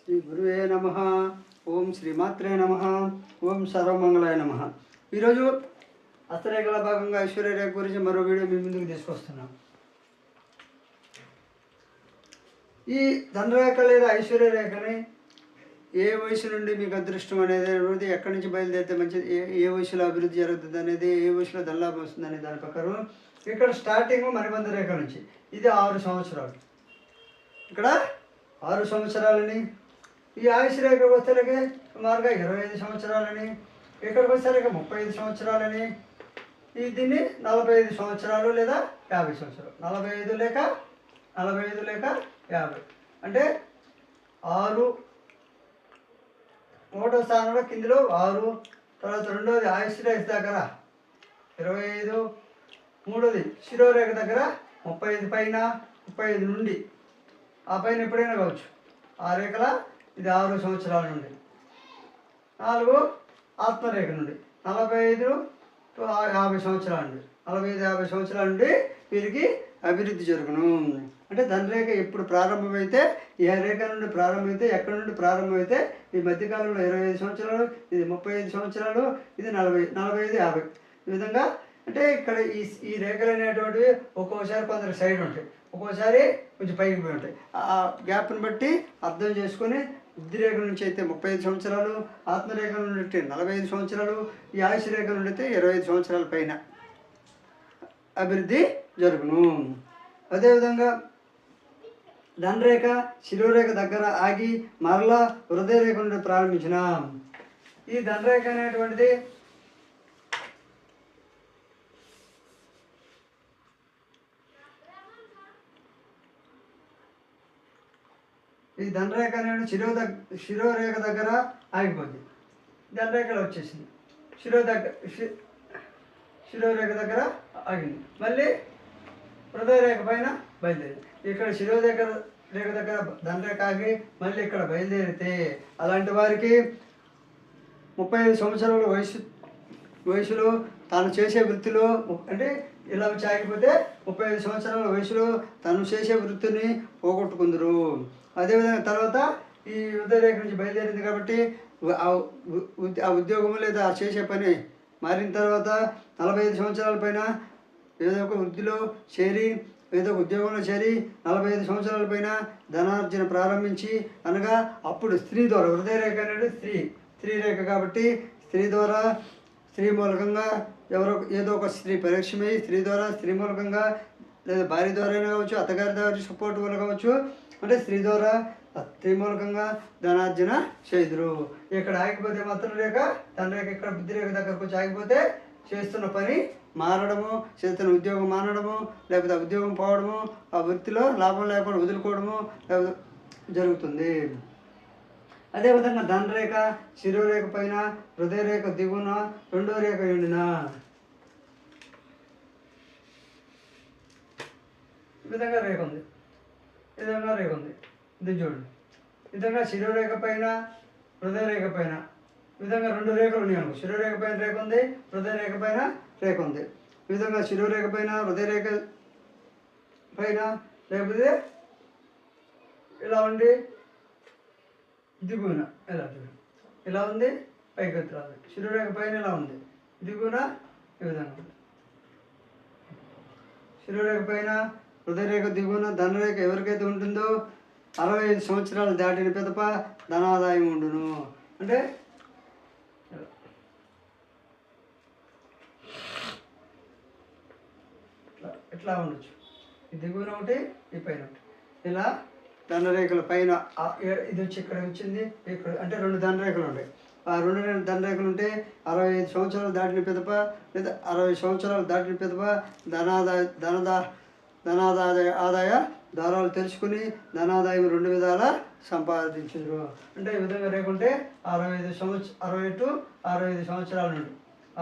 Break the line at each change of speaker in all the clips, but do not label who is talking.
శ్రీ గురువే నమ. ఓం శ్రీమాత్రే నమ. ఓం సర్వమంగళాయ నమ. ఈరోజు హస్తరేఖల భాగంగా ఐశ్వర్య రేఖ గురించి మరో వీడియో మీ ముందుకు తీసుకొస్తున్నాం. ఈ ధనరేఖ లేదా ఐశ్వర్య రేఖని ఏ వయసు నుండి మీకు అదృష్టం అనేది ఎక్కడి నుంచి బయలుదేరితే మంచిది, ఏ వయసులో అభివృద్ధి జరుగుతుంది అనేది, ఏ వయసులో ధనలాభం వస్తుంది అనే దాని ప్రకారం ఇక్కడ స్టార్టింగ్ మణిబంధ రేఖ నుంచి ఇది 6 సంవత్సరాలు. ఇక్కడ 6 సంవత్సరాలని, ఈ ఆయుష్ రేఖకు వచ్చేసరికి సుమారుగా 25 సంవత్సరాలని, ఇక్కడికి వచ్చేసరికి 35 సంవత్సరాలని, దీన్ని 45 సంవత్సరాలు లేదా 50 సంవత్సరాలు, 45 లేక 50 అంటే 6. ఒకటో స్థానంలో కిందిలో 6, తర్వాత రెండోది ఆయుష్ రేఖ దగ్గర 25, మూడోది శిరోరేఖ దగ్గర 35 పైన, 35 నుండి ఆ పైన ఎప్పుడైనా కావచ్చు. ఆ రేఖల ఇది 6 సంవత్సరాల నుండి. 4 ఆత్మరేఖ నుండి 45 to 50 సంవత్సరాల నుండి, 45-50 సంవత్సరాల నుండి వీరికి అభివృద్ధి జరుగును. అంటే ధనరేఖ ఎప్పుడు ప్రారంభమైతే, ఏ రేఖ నుండి ప్రారంభమైతే, ఎక్కడి నుండి ప్రారంభమైతే ఈ మధ్యకాలంలో 25 సంవత్సరాలు, ఇది 35 సంవత్సరాలు, ఇది 40, 45-50 ఈ విధంగా. అంటే ఇక్కడ ఈ రేఖలు అనేటువంటివి ఒక్కోసారి కొందరు సైడ్ ఉంటాయి, ఒక్కోసారి కొంచెం పైకి పోయి ఉంటాయి. ఆ గ్యాప్ని బట్టి అర్థం చేసుకొని బుద్ధిరేఖ నుంచి అయితే 35 సంవత్సరాలు, ఆత్మరేఖ నుండి అయితే 45 సంవత్సరాలు, ఈ ఆయుష్ రేఖ నుండి అయితే 25 సంవత్సరాల పైన అభివృద్ధి జరుగును. అదేవిధంగా ధనరేఖ శిరోరేఖ దగ్గర ఆగి మరలా హృదయరేఖ నుండి ప్రారంభించిన ఈ ధనరేఖ అనేటువంటిది శిరోరేఖ దగ్గర ఆగిపోద్ది. ధనరేఖలో వచ్చేసింది, శిరోరేఖ దగ్గర ఆగింది, మళ్ళీ హృదయరేఖ పైన బయలుదేరింది. ఇక్కడ శిరోరేఖ దగ్గర ధనరేఖ ఆగి మళ్ళీ ఇక్కడ బయలుదేరితే అలాంటి వారికి 35 సంవత్సరాల వయసులో తాను చేసే వృత్తిలో, అంటే ఇలా వచ్చి ఆగిపోతే 35 సంవత్సరాల వయసులో తను చేసే వృత్తిని పోగొట్టుకుందరు. అదేవిధంగా తర్వాత ఈ హృదయరేఖ నుంచి బయలుదేరింది కాబట్టి ఆ ఉద్యోగం లేదా ఆ చేసే పని మారిన తర్వాత 45 సంవత్సరాల పైన ఏదో ఒక వృత్తిలో చేరి, ఏదో ఒక ఉద్యోగంలో చేరి 45 సంవత్సరాల పైన ధనార్జన ప్రారంభించి, అనగా అప్పుడు స్త్రీ ద్వారా, హృదయరేఖ అనేది స్త్రీ రేఖ కాబట్టి స్త్రీ ద్వారా, స్త్రీ మూలకంగా ఏదో ఒక స్త్రీ పరీక్షమై స్త్రీ మూలకంగా లేదా భార్య ద్వారా అయినా కావచ్చు, అత్తగారి ద్వారా సపోర్ట్ వల్ల కావచ్చు, అంటే స్త్రీ మూలకంగా ధనార్జన చేదురు. ఇక్కడ ఆగిపోతే మాత్రం రేఖ ధనరేఖ ఇక్కడ బుద్ధిరేఖ దగ్గరకు వచ్చి ఆగిపోతే చేస్తున్న పని మారడము, చేస్తున్న ఉద్యోగం మానడము, లేకపోతే ఉద్యోగం పోవడము, ఆ వృత్తిలో లాభం లేకుండా వదులుకోవడము జరుగుతుంది. అదేవిధంగా ధనరేఖ శిరోరేఖ పైన, హృదయరేఖ దిగున, రెండో రేఖ ఎండిన ఈ విధంగా రేఖ ఉంది, ఇది చూడండి. ఈ విధంగా శిరోరేఖ పైన, హృదయరేఖ పైన ఈ విధంగా 2 రేఖలు ఉన్నాయి అనుకో. శిరోరేఖ పైన రేఖ ఉంది, హృదయరేఖ పైన రేఖ ఉంది. ఈ విధంగా శిరోరేఖ పైన, హృదయరేఖ పైన లేకపోతే ఇలా ఉండి దిగున ఇలా ఉంది, పైకి ఎత్తురాదు. శిరోరేఖ పైన ఇలా ఉంది, దిగున ఈ విధంగా ఉంది. శిరోరేఖ పైన, హృదయరేఖ దిగున ధనరేఖ ఎవరికైతే ఉంటుందో 65 సంవత్సరాలు దాటిన పిదప ధనాదాయం ఉండును. అంటే ఇట్లా ఉండొచ్చు, ఈ దిగువన ఒకటి, ఈ పైన ఒకటి. ఇలా ధనరేఖల పైన ఇది వచ్చి ఇక్కడ వచ్చింది, ఇక్కడ అంటే 2 ధనరేఖలు ఉంటాయి. ఆ 2 ధనరేఖలు ఉంటే 65 సంవత్సరాలు దాటిన పిదప లేదా 60 సంవత్సరాలు దాటిన పిదప ఆదాయ దారాలు తెలుసుకుని ధనాదాయం 2 విధాలా సంపాదించారు. అంటే ఈ విధంగా రేకుంటే 60 to 65 సంవత్సరాల నుండి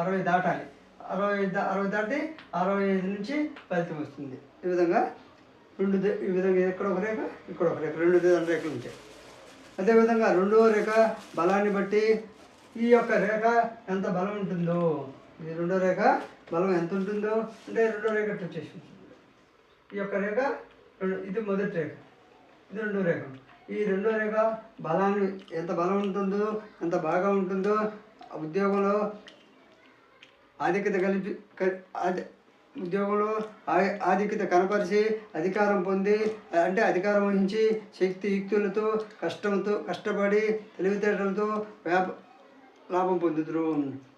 60 దాటాలి, 60 దాటి 65 నుంచి ఫలితం వస్తుంది. ఈ విధంగా ఇక్కడ ఒక రేఖ, ఇక్కడ ఒక రేఖ, 2 ధనరేఖలు ఉంటాయి. అదేవిధంగా రెండవ రేఖ బలాన్ని బట్టి ఈ యొక్క రేఖ ఎంత బలం ఉంటుందో, ఇది రెండో రేఖ బలం ఎంత ఉంటుందో అంటే రెండో రేఖ వచ్చేసి ఈ యొక్క రేఖ ఇది మొదటి రేఖ, ఇది రెండో రేఖ. ఈ రెండో రేఖ బలాన్ని ఎంత బలం ఉంటుందో ఎంత బాగా ఉంటుందో ఉద్యోగంలో ఆధిక్యత ఉద్యోగంలో ఆధిక్యత కనపరిచి అధికారం పొంది అంటే అధికారం వహించి శక్తి యుక్తులతో కష్టపడి తెలివితేటలతో లాభం పొందుతురు.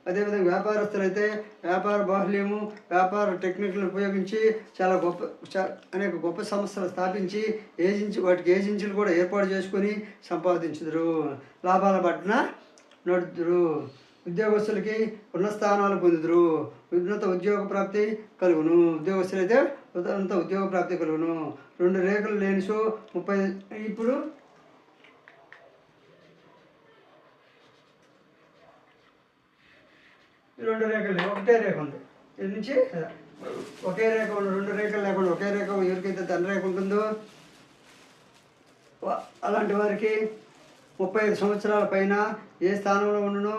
అదేవిధంగా వ్యాపారస్తులైతే వ్యాపార బాహుల్యము వ్యాపార టెక్నిక్లను ఉపయోగించి చాలా అనేక గొప్ప సంస్థలు స్థాపించి వాటికి ఏజెన్సీలు కూడా ఏర్పాటు చేసుకొని సంపాదించుదురు, లాభాల పట్ల నడుతురు. ఉద్యోగస్తులకి ఉన్నత స్థానాలు పొందుదురు, ఉన్నత ఉద్యోగ ప్రాప్తి కలుగును. ఉద్యోగస్తులైతే ఉన్నత ఉద్యోగ ప్రాప్తి కలుగును. 2 రేఖలు లేని షో 30. ఇప్పుడు రెండు రేఖలు ఒకటే రేఖ ఉంది, ఇది నుంచి ఒకే రేఖ ఉంది. 2 రేఖలు లేకుండా ఒకే రేఖ ఎవరికైతే ధన రేఖ ఉంటుందో అలాంటి వారికి 35 సంవత్సరాల పైన ఏ స్థానంలో ఉండను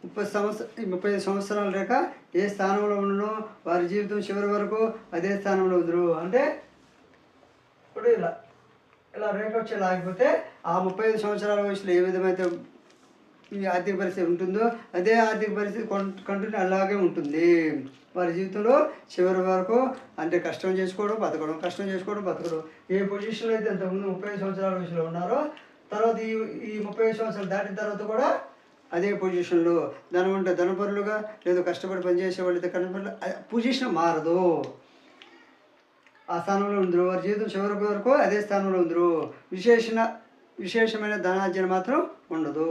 35 సంవత్సరాల రేఖ ఏ స్థానంలో ఉండను వారి జీవితం చివరి వరకు అదే స్థానంలో ఉందరు. అంటే ఇప్పుడు ఇలా రేఖ వచ్చి లాగిపోతే ఆ 35 సంవత్సరాల వయసులో ఏ విధమైతే ఈ ఆర్థిక పరిస్థితి ఉంటుందో అదే ఆర్థిక పరిస్థితి కంటిన్యూ అలాగే ఉంటుంది వారి జీవితంలో చివరి వరకు. అంటే కష్టం చేసుకోవడం బతకడం ఏ పొజిషన్లో అయితే ఇంతకుముందు 35 సంవత్సరాల వయసులో ఉన్నారో తర్వాత ఈ 35 సంవత్సరాలు దాటిన తర్వాత కూడా అదే పొజిషన్లో ధనం ఉంటే ధనపరులుగా లేదు కష్టపడి పనిచేసే వాళ్ళు అయితే కనపడలు పొజిషన్ మారదు, ఆ స్థానంలో ఉందరు. వారి జీవితం చివరి వరకు అదే స్థానంలో ఉందరు. విశేషమైన ధనార్జన మాత్రం ఉండదు.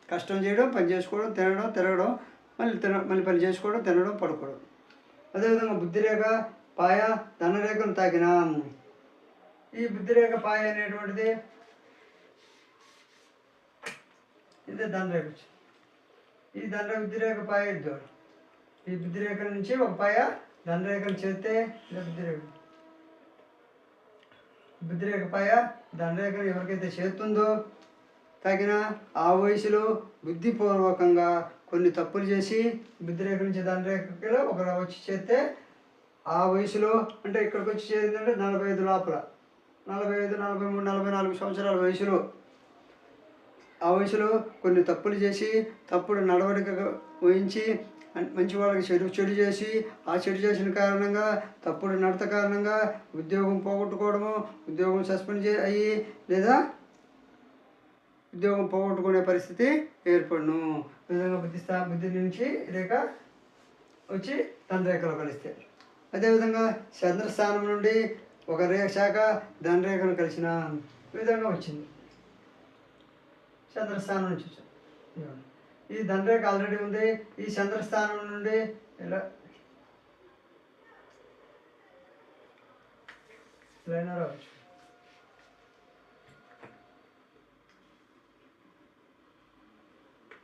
కష్టం చేయడం పని చేసుకోవడం తిరగడం మళ్ళీ పని చేసుకోవడం తినడం పడుకోవడం. అదేవిధంగా బుద్ధిరేఖ పాయ ధనరేఖను తాకిన ఈ బుద్ధిరేఖ పాయ అనేటువంటిది ఇదే ధనరేఖ. ఈ బుద్ధిరేఖ పాయ ఇద్దరు. ఈ బుద్ధిరేఖ నుంచి ఒక పాయ ధనరేఖను చేస్తే ఇదే బుద్ధిరేఖ పాయ ధనరేఖను ఎవరికైతే చేస్తుందో తగిన ఆ వయసులో బుద్ధిపూర్వకంగా కొన్ని తప్పులు చేసి బుద్ధిరేఖ నుంచి ధనరేఖలో ఒకరు వచ్చి చేస్తే ఆ వయసులో అంటే ఇక్కడికి వచ్చి చేరిందంటే 45 లోపల 45, 43, 44 సంవత్సరాల వయసులో ఆ వయసులో కొన్ని తప్పులు చేసి తప్పుడు నడవడిక వహించి మంచి వాళ్ళకి చెడు చేసి ఆ చెడు చేసిన కారణంగా తప్పుడు నడత కారణంగా ఉద్యోగం పోగొట్టుకోవడము ఉద్యోగం సస్పెండ్ అయ్యి లేదా ఉద్యోగం పోగొట్టుకునే పరిస్థితి ఏర్పడును. ఈ విధంగా బుద్ధి నుంచి రేఖ వచ్చి ధనరేఖలో కలిస్తే అదేవిధంగా చంద్రస్థానం నుండి ఒక శాఖ ధనరేఖను కలిసిన విధంగా వచ్చింది. చంద్రస్థానం నుంచి వచ్చాను. ఈ ధనరేఖ ఆల్రెడీ ఉంది. ఈ చంద్రస్థానం నుండి ఇలా రావచ్చు.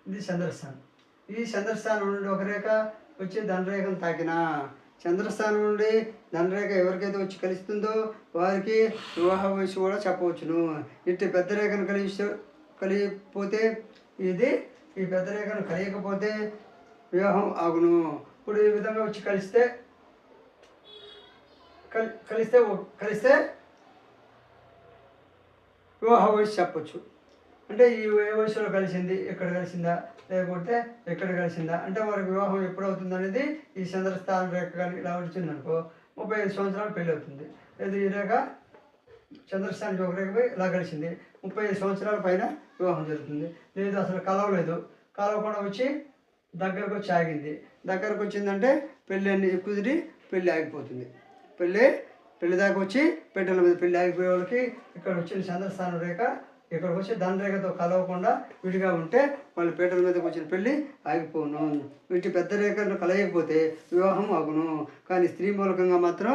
ఇది చంద్రస్థానం. ఈ చంద్రస్థానం నుండి ఒక రేఖ వచ్చి ధనరేఖను తాకిన చంద్రస్థానం నుండి ధనరేఖ ఎవరికైతే వచ్చి కలుస్తుందో వారికి వివాహ వయసు కూడా చెప్పవచ్చును. ఇట్టి పెద్ద రేఖను కలిగిపోతే ఈ పెద్ద రేఖను కలియకపోతే వివాహం ఆగును. ఇప్పుడు ఈ విధంగా వచ్చి కలిస్తే వివాహ వయసు చెప్పచ్చు. అంటే ఈ ఏ వయసులో కలిసింది, ఎక్కడ కలిసిందా, లేకపోతే ఎక్కడ కలిసిందా అంటే వారికి వివాహం ఎప్పుడవుతుంది అనేది ఈ చంద్రస్థానం రేఖ కానీ ఇలా వచ్చిందనుకో 35 సంవత్సరాలు పెళ్ళి అవుతుంది. లేదు ఈ రేఖ చంద్రస్థానానికి ఒక రేఖపై ఇలా కలిసింది 35 సంవత్సరాల పైన వివాహం జరుగుతుంది. లేదు అసలు కలవకుండా వచ్చి దగ్గరకు వచ్చి ఆగింది. దగ్గరకు వచ్చిందంటే పెళ్ళి అన్ని కుదిరి పెళ్ళి ఆగిపోతుంది. పెళ్ళి దాకా వచ్చి పెట్టెల మీద పెళ్ళి ఆగిపోయే వాళ్ళకి ఇక్కడ వచ్చిన చంద్రస్థానం రేఖ ఇక్కడికి వచ్చి ధనరేఖతో కలవకుండా విడిగా ఉంటే వాళ్ళ పీటల మీదకి వచ్చిన పెళ్ళి ఆగిపోను. వీటి పెద్ద రేఖను కలయకపోతే వివాహం ఆగును. కానీ స్త్రీ మూలకంగా మాత్రం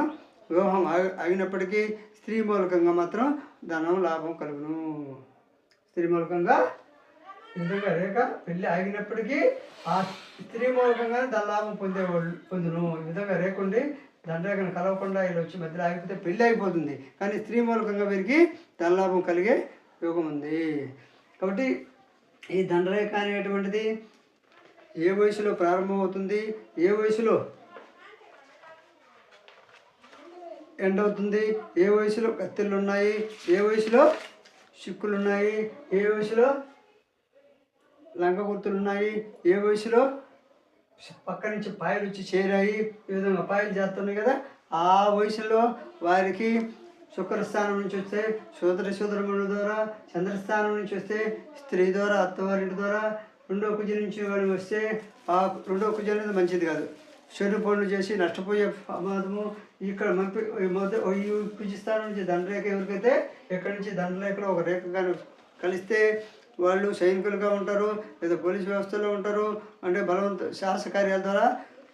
వివాహం ఆగినప్పటికీ స్త్రీ మూలకంగా మాత్రం ధనం లాభం కలుగును. స్త్రీ మూలకంగా నిజంగా రేఖ పెళ్ళి ఆగినప్పటికీ ఆ స్త్రీ మూలకంగా ధన లాభం పొందును. ఈ విధంగా రేఖ ఉండి ధనరేఖను కలవకుండా వీళ్ళు వచ్చి మధ్యలో ఆగిపోతే పెళ్ళి అయిపోతుంది. కానీ స్త్రీ మూలకంగా వీరికి ధనలాభం కలిగే యోగం ఉంది. కాబట్టి ఈ ధనరేఖ అనేటువంటిది ఏ వయసులో ప్రారంభమవుతుంది, ఏ వయసులో ఎండ్ అవుతుంది, ఏ వయసులో కత్తిళ్ళు ఉన్నాయి, ఏ వయసులో చిక్కులు ఉన్నాయి, ఏ వయసులో లంక గుర్తులు ఉన్నాయి, ఏ వయసులో పక్క నుంచి పాయలు వచ్చి చేరాయి, ఈ విధంగా పాయలు చేస్తున్నాయి కదా. ఆ వయసులో వారికి శుక్రస్థానం నుంచి వస్తే సోదరమణుల ద్వారా, చంద్రస్థానం నుంచి వస్తే స్త్రీ ద్వారా, అత్తవారింటి ద్వారా, రెండో కుజ నుంచి వాళ్ళు వస్తే ఆ రెండో కుజ అనేది మంచిది కాదు, చెడు పనులు చేసి నష్టపోయే ప్రమాదము. ఇక్కడ ఈ కుజస్థానం నుంచి దండరేఖ ఎవరికైతే ఎక్కడి నుంచి దండరేఖలో ఒక రేఖ కానీ కలిస్తే వాళ్ళు సైనికులుగా ఉంటారు, లేదా పోలీస్ వ్యవస్థలో ఉంటారు, అంటే బలవంత శాస కార్యాల ద్వారా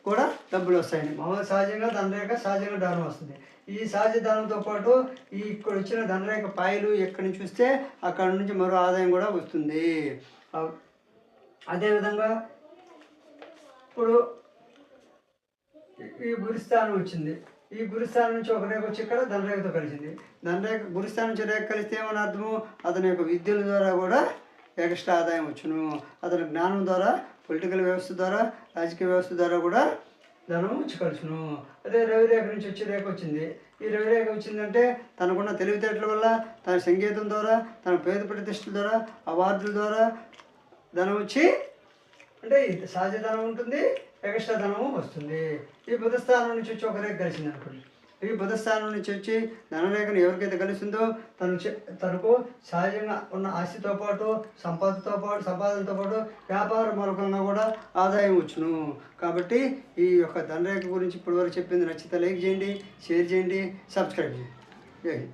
కూడా డబ్బులు వస్తాయండి. మామూలు సహజంగా దండరేఖ సహజంగా దానం వస్తుంది. ఈ సహజ దానంతో పాటు ఈ ఇక్కడ వచ్చిన దండరేఖ పాయలు ఎక్కడి నుంచి వస్తే అక్కడ నుంచి మరో ఆదాయం కూడా వస్తుంది. అదేవిధంగా ఇప్పుడు ఈ గురుస్థానం వచ్చింది, ఈ గురుస్థానం నుంచి ఒక రేఖ వచ్చి ఇక్కడ దండరేఖతో కలిసింది. దండరేఖ గురుస్థానం నుంచి రేఖ కలిస్తే ఏమని అర్థము, అతని యొక్క విద్యల ద్వారా కూడా ఎక్స్ట్రా ఆదాయం వచ్చును, అతని జ్ఞానం ద్వారా, పొలిటికల్ వ్యవస్థ ద్వారా, రాజకీయ వ్యవస్థ ద్వారా కూడా ధనం వచ్చి. అదే రవిరేఖ నుంచి వచ్చే రేఖ వచ్చింది. ఈ రవిరేఖ వచ్చిందంటే తనకున్న తెలివితేటల వల్ల, తన సంగీతం ద్వారా, తన పేద ప్రతిష్టల ద్వారా, అవార్డుల ద్వారా ధనం వచ్చి, అంటే సహజ ధనం ఉంటుంది, ఎక్స్ట్రా ధనము వస్తుంది. ఈ బుధస్థానం నుంచి వచ్చి ఒక రేఖ కలిసింది అనుకోండి. ఈ బుధస్థానం నుంచి వచ్చి ధనరేఖను ఎవరికైతే కలిసిందో తనకు సహజంగా ఉన్న ఆస్తితో పాటు, సంపాదనతో పాటు వ్యాపార మూలకంగా కూడా ఆదాయం వచ్చును. కాబట్టి ఈ యొక్క ధనరేఖ గురించి ఇప్పటివరకు చెప్పింది నచ్చితే లైక్ చేయండి, షేర్ చేయండి, సబ్స్క్రైబ్ చేయండి.